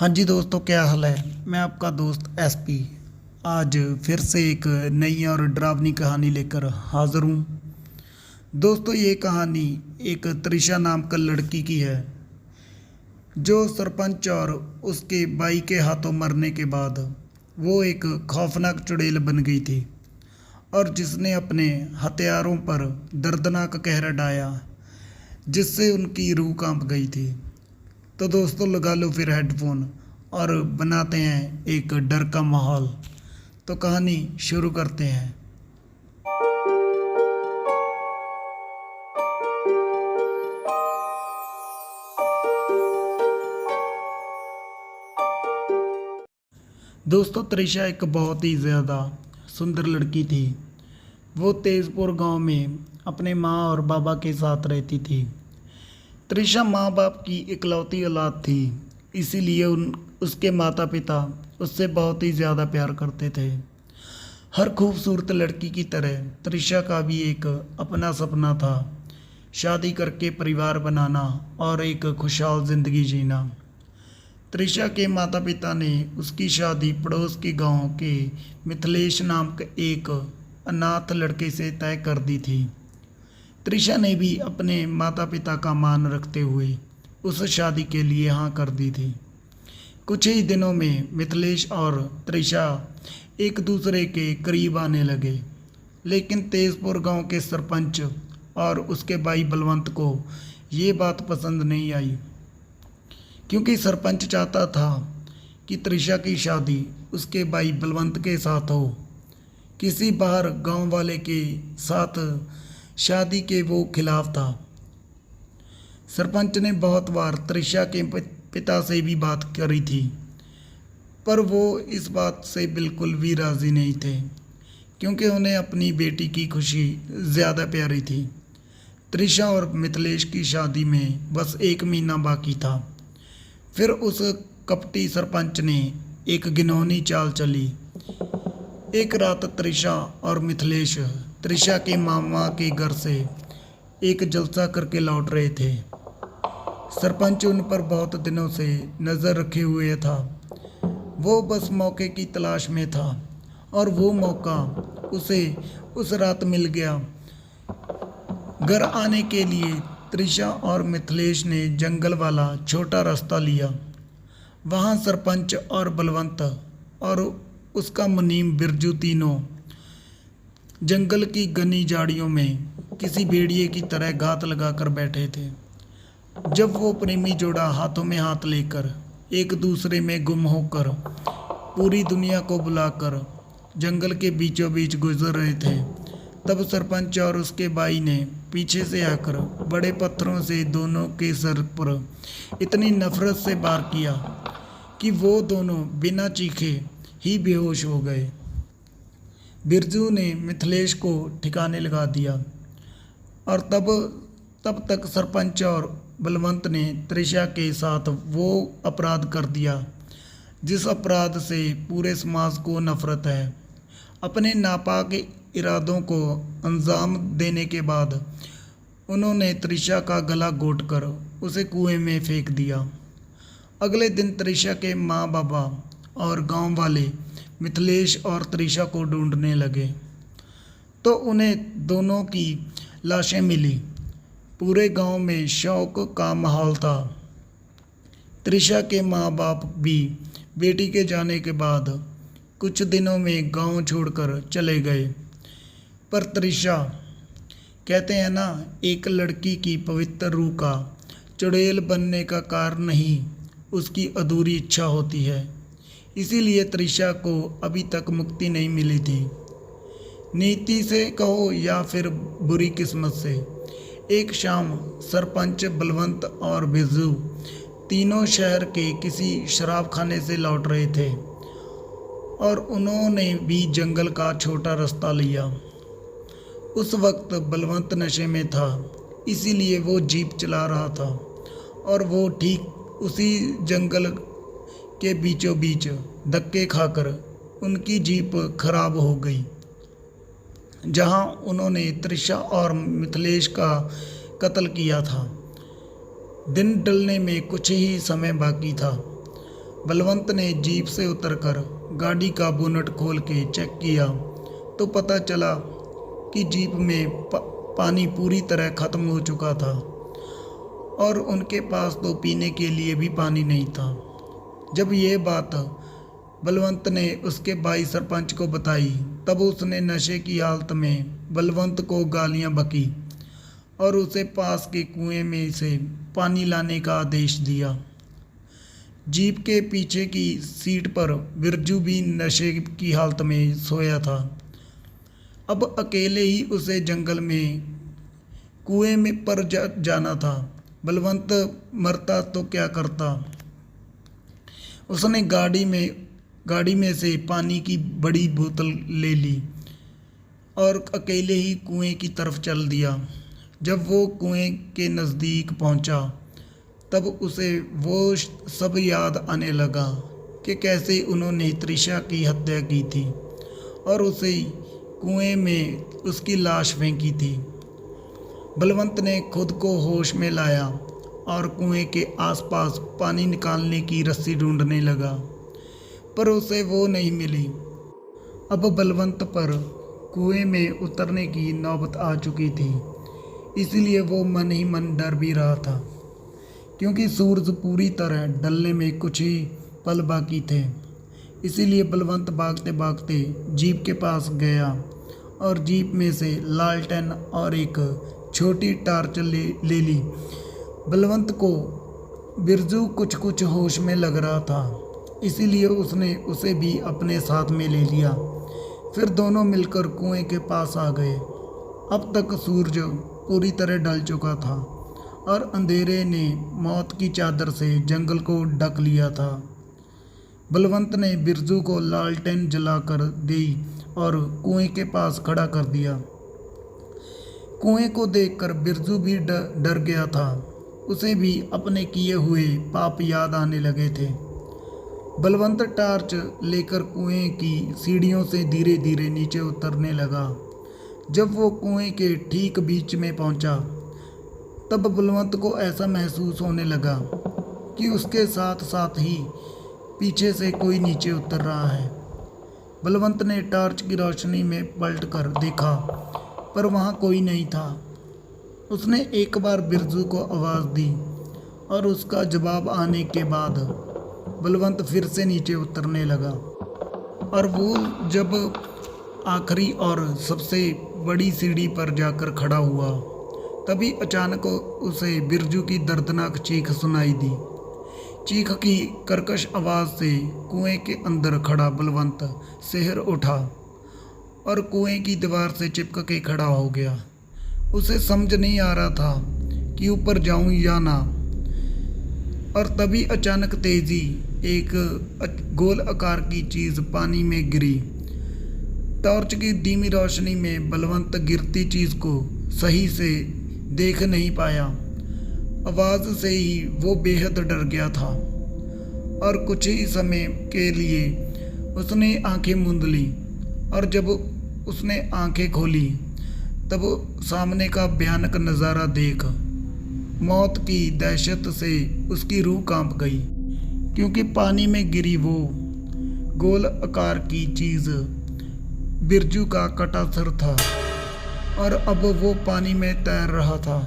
हाँ जी दोस्तों, क्या हाल है। मैं आपका दोस्त एसपी आज फिर से एक नई और डरावनी कहानी लेकर हाज़िर हूँ। दोस्तों, ये कहानी एक त्रिशा नाम का लड़की की है जो सरपंच और उसके भाई के हाथों मरने के बाद वो एक खौफनाक चुड़ैल बन गई थी और जिसने अपने हथियारों पर दर्दनाक कहर ढाया जिससे उनकी रूह कांप गई थी। तो दोस्तों, लगा लो फिर हेडफोन और बनाते हैं एक डर का माहौल। तो कहानी शुरू करते हैं। दोस्तों, त्रिशा एक बहुत ही ज़्यादा सुंदर लड़की थी। वो तेज़पुर गांव में अपने माँ और बाबा के साथ रहती थी। त्रिशा माँ बाप की इकलौती औलाद थी, इसीलिए उसके माता पिता उससे बहुत ही ज़्यादा प्यार करते थे। हर खूबसूरत लड़की की तरह त्रिशा का भी एक अपना सपना था, शादी करके परिवार बनाना और एक खुशहाल ज़िंदगी जीना। त्रिशा के माता पिता ने उसकी शादी पड़ोस के गांव के मिथिलेश नाम के एक अनाथ लड़के से तय कर दी थी। त्रिशा ने भी अपने माता पिता का मान रखते हुए उस शादी के लिए हाँ कर दी थी। कुछ ही दिनों में मिथिलेश और त्रिशा एक दूसरे के करीब आने लगे, लेकिन तेजपुर गांव के सरपंच और उसके भाई बलवंत को ये बात पसंद नहीं आई, क्योंकि सरपंच चाहता था कि त्रिशा की शादी उसके भाई बलवंत के साथ हो। किसी बाहर गांव वाले के साथ शादी के वो खिलाफ था। सरपंच ने बहुत बार त्रिशा के पिता से भी बात करी थी, पर वो इस बात से बिल्कुल भी राज़ी नहीं थे, क्योंकि उन्हें अपनी बेटी की खुशी ज़्यादा प्यारी थी। त्रिशा और मिथिलेश की शादी में बस 1 महीना बाकी था। फिर उस कपटी सरपंच ने एक घिनौनी चाल चली। एक रात त्रिशा और मिथिलेश त्रिशा के मामा के घर से एक जलसा करके लौट रहे थे। सरपंच उन पर बहुत दिनों से नज़र रखे हुए था। वो बस मौके की तलाश में था और वो मौका उसे उस रात मिल गया। घर आने के लिए त्रिशा और मिथिलेश ने जंगल वाला छोटा रास्ता लिया। वहाँ सरपंच और बलवंत और उसका मुनीम बिरजू तीनों जंगल की घनी झाड़ियों में किसी भेड़िए की तरह घात लगाकर बैठे थे। जब वो प्रेमी जोड़ा हाथों में हाथ लेकर एक दूसरे में गुम होकर पूरी दुनिया को बुलाकर जंगल के बीचों बीच गुजर रहे थे, तब सरपंच और उसके भाई ने पीछे से आकर बड़े पत्थरों से दोनों के सर पर इतनी नफरत से वार किया कि वो दोनों बिना चीखे ही बेहोश हो गए। बिरजू ने मिथिलेश को ठिकाने लगा दिया और तब तक सरपंच और बलवंत ने त्रिशा के साथ वो अपराध कर दिया जिस अपराध से पूरे समाज को नफरत है। अपने नापाक इरादों को अंजाम देने के बाद उन्होंने त्रिशा का गला घोंटकर उसे कुएं में फेंक दिया। अगले दिन त्रिशा के माँ बाबा और गांव वाले मिथिलेश और त्रिशा को ढूंढने लगे, तो उन्हें दोनों की लाशें मिली। पूरे गांव में शोक का माहौल था। त्रिशा के माँ बाप भी बेटी के जाने के बाद कुछ दिनों में गांव छोड़कर चले गए। पर त्रिशा, कहते हैं ना, एक लड़की की पवित्र रूह का चुड़ैल बनने का कारण नहीं उसकी अधूरी इच्छा होती है। इसीलिए त्रिशा को अभी तक मुक्ति नहीं मिली थी। नीति से कहो या फिर बुरी किस्मत से। एक शाम सरपंच, बलवंत और बिरजू तीनों शहर के किसी शराब खाने से लौट रहे थे और उन्होंने भी जंगल का छोटा रास्ता लिया। उस वक्त बलवंत नशे में था, इसीलिए वो जीप चला रहा था और वो ठीक उसी जंगल के बीचों बीच धक्के खाकर उनकी जीप खराब हो गई, जहां उन्होंने त्रिशा और मिथिलेश का कत्ल किया था। दिन ढलने में कुछ ही समय बाकी था। बलवंत ने जीप से उतरकर गाड़ी का बोनट खोल के चेक किया तो पता चला कि जीप में पानी पूरी तरह खत्म हो चुका था और उनके पास तो पीने के लिए भी पानी नहीं था। जब ये बात बलवंत ने उसके भाई सरपंच को बताई तब उसने नशे की हालत में बलवंत को गालियां बकी और उसे पास के कुएं में से पानी लाने का आदेश दिया। जीप के पीछे की सीट पर बिरजू भी नशे की हालत में सोया था। अब अकेले ही उसे जंगल में कुएं में पर जाना था। बलवंत मरता तो क्या करता। उसने गाड़ी में से पानी की बड़ी बोतल ले ली और अकेले ही कुएं की तरफ चल दिया। जब वो कुएं के नज़दीक पहुंचा तब उसे वो सब याद आने लगा कि कैसे उन्होंने त्रिशा की हत्या की थी और उसे कुएं में उसकी लाश फेंकी थी। बलवंत ने खुद को होश में लाया और कुएं के आसपास पानी निकालने की रस्सी ढूंढने लगा, पर उसे वो नहीं मिली। अब बलवंत पर कुएं में उतरने की नौबत आ चुकी थी, इसलिए वो मन ही मन डर भी रहा था, क्योंकि सूरज पूरी तरह ढलने में कुछ ही पल बाकी थे। इसीलिए बलवंत भागते भागते जीप के पास गया और जीप में से लालटेन और एक छोटी टार्च ले ली। बलवंत को बिरजू कुछ होश में लग रहा था, इसीलिए उसने उसे भी अपने साथ में ले लिया। फिर दोनों मिलकर कुएं के पास आ गए। अब तक सूरज पूरी तरह ढल चुका था और अंधेरे ने मौत की चादर से जंगल को ढक लिया था। बलवंत ने बिरजू को लालटेन जलाकर दी और कुएं के पास खड़ा कर दिया। कुएं को देखकर बिरजू भी डर गया था। उसे भी अपने किए हुए पाप याद आने लगे थे। बलवंत टार्च लेकर कुएं की सीढ़ियों से धीरे धीरे नीचे उतरने लगा। जब वो कुएं के ठीक बीच में पहुंचा तब बलवंत को ऐसा महसूस होने लगा कि उसके साथ साथ ही पीछे से कोई नीचे उतर रहा है। बलवंत ने टार्च की रोशनी में पलट कर देखा, पर वहाँ कोई नहीं था। उसने एक बार बिरजू को आवाज़ दी और उसका जवाब आने के बाद बलवंत फिर से नीचे उतरने लगा। और वो जब आखिरी और सबसे बड़ी सीढ़ी पर जाकर खड़ा हुआ तभी अचानक उसे बिरजू की दर्दनाक चीख सुनाई दी। चीख की कर्कश आवाज़ से कुएं के अंदर खड़ा बलवंत सिहर उठा और कुएं की दीवार से चिपक के खड़ा हो गया। उसे समझ नहीं आ रहा था कि ऊपर जाऊं या ना। और तभी अचानक तेजी एक गोल आकार की चीज़ पानी में गिरी। टॉर्च की धीमी रोशनी में बलवंत गिरती चीज़ को सही से देख नहीं पाया। आवाज़ से ही वो बेहद डर गया था और कुछ ही समय के लिए उसने आंखें मूंद ली। और जब उसने आंखें खोली तब सामने का भयानक नज़ारा देख मौत की दहशत से उसकी रूह कांप गई, क्योंकि पानी में गिरी वो गोल आकार की चीज़ बिरजू का कटा सिर था और अब वो पानी में तैर रहा था।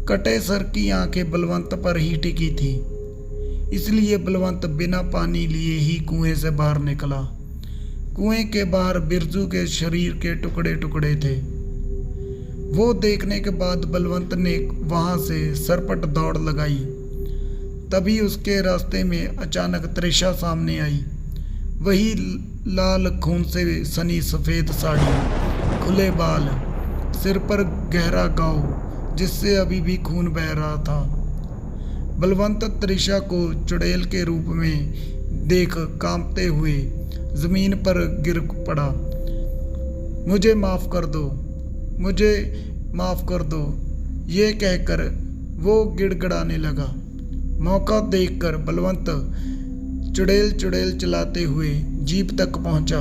कटे सर की आंखें बलवंत पर ही टिकी थी, इसलिए बलवंत बिना पानी लिए ही कुएं से बाहर निकला। कुएं के बाहर बिरजू के शरीर के टुकड़े टुकड़े थे। वो देखने के बाद बलवंत ने वहां से सरपट दौड़ लगाई। तभी उसके रास्ते में अचानक त्रिशा सामने आई। वही लाल खून से सनी सफ़ेद साड़ी, खुले बाल, सिर पर गहरा गाँव जिससे अभी भी खून बह रहा था। बलवंत त्रिशा को चुड़ैल के रूप में देख कांपते हुए ज़मीन पर गिर पड़ा। मुझे माफ़ कर दो, मुझे माफ़ कर दो, ये कहकर वो गिड़गिड़ाने लगा। मौका देखकर बलवंत चुड़ैल चलाते हुए जीप तक पहुंचा।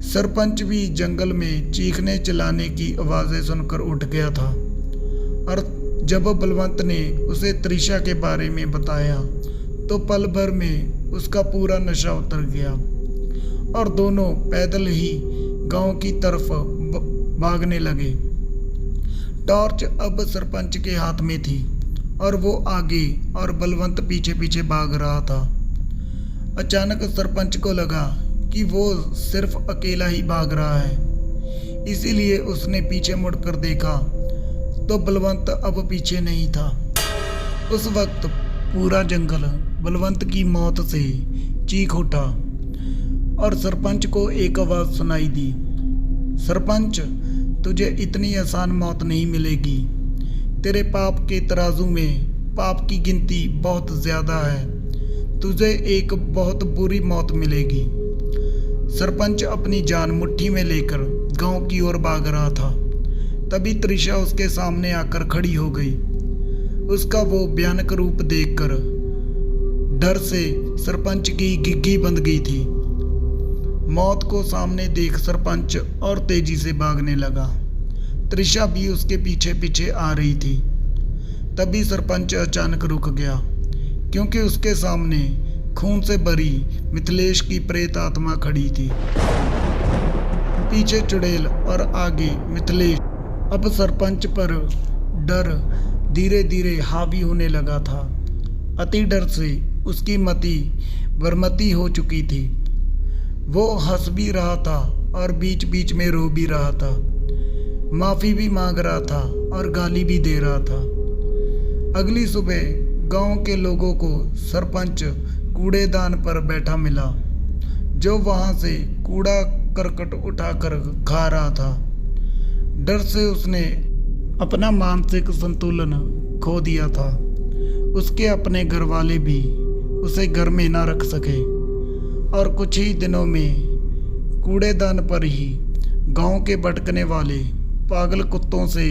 सरपंच भी जंगल में चीखने चिल्लाने की आवाज़ें सुनकर उठ गया था और जब बलवंत ने उसे त्रिशा के बारे में बताया तो पल भर में उसका पूरा नशा उतर गया और दोनों पैदल ही गांव की तरफ भागने लगे। टॉर्च अब सरपंच के हाथ में थी और वो आगे और बलवंत पीछे पीछे भाग रहा था। अचानक सरपंच को लगा कि वो सिर्फ अकेला ही भाग रहा है, इसीलिए उसने पीछे मुड़कर देखा तो बलवंत अब पीछे नहीं था। उस वक्त पूरा जंगल बलवंत की मौत से चीख उठा और सरपंच को एक आवाज़ सुनाई दी, सरपंच, तुझे इतनी आसान मौत नहीं मिलेगी। तेरे पाप के तराजू में पाप की गिनती बहुत ज़्यादा है। तुझे एक बहुत बुरी मौत मिलेगी। सरपंच अपनी जान मुट्ठी में लेकर गांव की ओर भाग रहा था। तभी त्रिशा उसके सामने आकर खड़ी हो गई। उसका वो भयानक रूप देखकर डर से सरपंच की घिघी बंध गई थी। मौत को सामने देख सरपंच और तेजी से भागने लगा। त्रिशा भी उसके पीछे पीछे आ रही थी। तभी सरपंच अचानक रुक गया, क्योंकि उसके सामने खून से भरी मिथिलेश की प्रेत आत्मा खड़ी थी। पीछे चुड़ैल और आगे मिथिलेश। अब सरपंच पर डर धीरे धीरे हावी होने लगा था। अति डर से उसकी मति भ्रमती हो चुकी थी। वो हंस भी रहा था और बीच बीच में रो भी रहा था, माफ़ी भी मांग रहा था और गाली भी दे रहा था। अगली सुबह गांव के लोगों को सरपंच कूड़ेदान पर बैठा मिला, जो वहां से कूड़ा करकट उठाकर खा रहा था। डर से उसने अपना मानसिक संतुलन खो दिया था। उसके अपने घर वाले भी उसे घर में ना रख सके और कुछ ही दिनों में कूड़ेदान पर ही गांव के भटकने वाले पागल कुत्तों से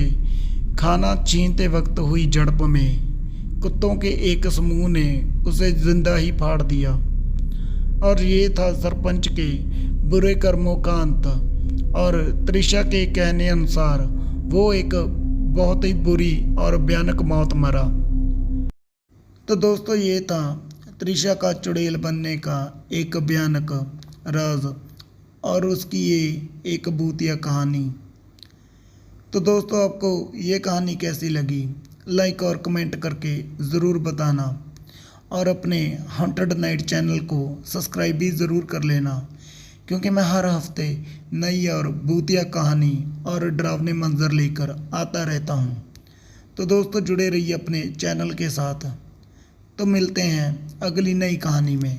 खाना छीनते वक्त हुई झड़प में कुत्तों के एक समूह ने उसे जिंदा ही फाड़ दिया। और ये था सरपंच के बुरे कर्मों का अंत। और त्रिशा के कहने अनुसार वो एक बहुत ही बुरी और भयानक मौत मरा। तो दोस्तों, ये था त्रिशा का चुड़ैल बनने का एक भयानक राज और उसकी ये एक भूतिया कहानी। तो दोस्तों, आपको ये कहानी कैसी लगी, लाइक और कमेंट करके ज़रूर बताना और अपने हॉन्टेड नाइट चैनल को सब्सक्राइब भी ज़रूर कर लेना, क्योंकि मैं हर हफ्ते नई और भूतिया कहानी और डरावने मंजर लेकर आता रहता हूँ। तो दोस्तों, जुड़े रहिए अपने चैनल के साथ। तो मिलते हैं अगली नई कहानी में।